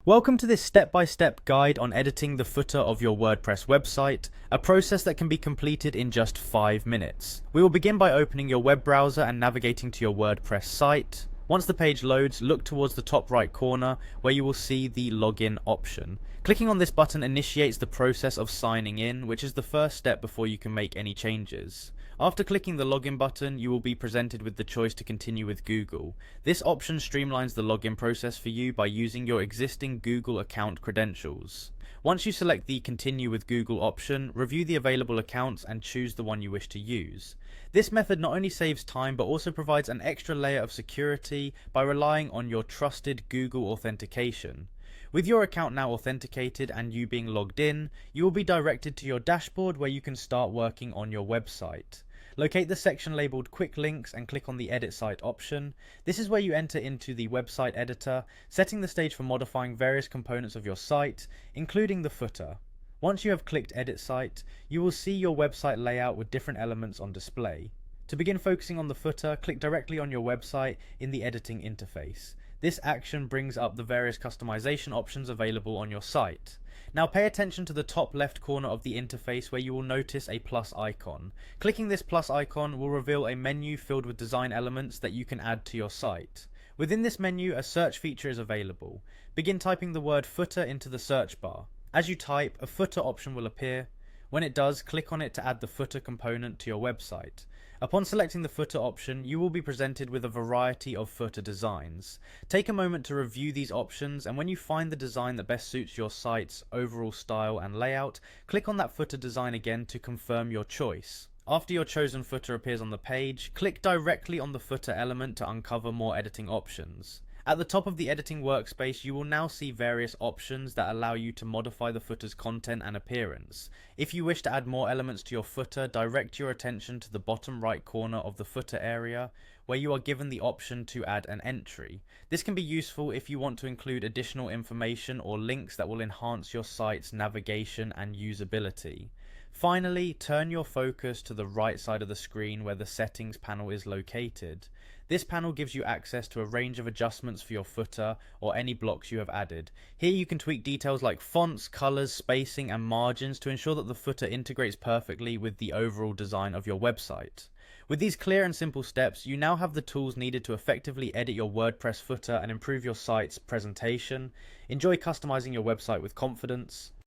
Welcome to this step-by-step guide on editing the footer of your WordPress website, a process that can be completed in just 5 minutes. We will begin by opening your web browser and navigating to your WordPress site. Once the page loads, look towards the top right corner where you will see the login option. Clicking on this button initiates the process of signing in, which is the first step before you can make any changes. After clicking the login button, you will be presented with the choice to continue with Google. This option streamlines the login process for you by using your existing Google account credentials. Once you select the Continue with Google option, review the available accounts and choose the one you wish to use. This method not only saves time but also provides an extra layer of security by relying on your trusted Google authentication. With your account now authenticated and you being logged in, you will be directed to your dashboard where you can start working on your website. Locate the section labeled Quick Links and click on the Edit Site option. This is where you enter into the website editor, setting the stage for modifying various components of your site, including the footer. Once you have clicked Edit Site, you will see your website layout with different elements on display. To begin focusing on the footer, click directly on your website in the editing interface. This action brings up the various customization options available on your site. Now pay attention to the top left corner of the interface where you will notice a plus icon. Clicking this plus icon will reveal a menu filled with design elements that you can add to your site. Within this menu, a search feature is available. Begin typing the word footer into the search bar. As you type, a footer option will appear. When it does, click on it to add the footer component to your website. Upon selecting the footer option, you will be presented with a variety of footer designs. Take a moment to review these options, and when you find the design that best suits your site's overall style and layout, click on that footer design again to confirm your choice. After your chosen footer appears on the page, click directly on the footer element to uncover more editing options. At the top of the editing workspace, you will now see various options that allow you to modify the footer's content and appearance. If you wish to add more elements to your footer, direct your attention to the bottom right corner of the footer area, where you are given the option to add an entry. This can be useful if you want to include additional information or links that will enhance your site's navigation and usability. Finally, turn your focus to the right side of the screen where the settings panel is located. This panel gives you access to a range of adjustments for your footer or any blocks you have added. Here you can tweak details like fonts, colors, spacing and margins to ensure that the footer integrates perfectly with the overall design of your website. With these clear and simple steps, you now have the tools needed to effectively edit your WordPress footer and improve your site's presentation. Enjoy customizing your website with confidence.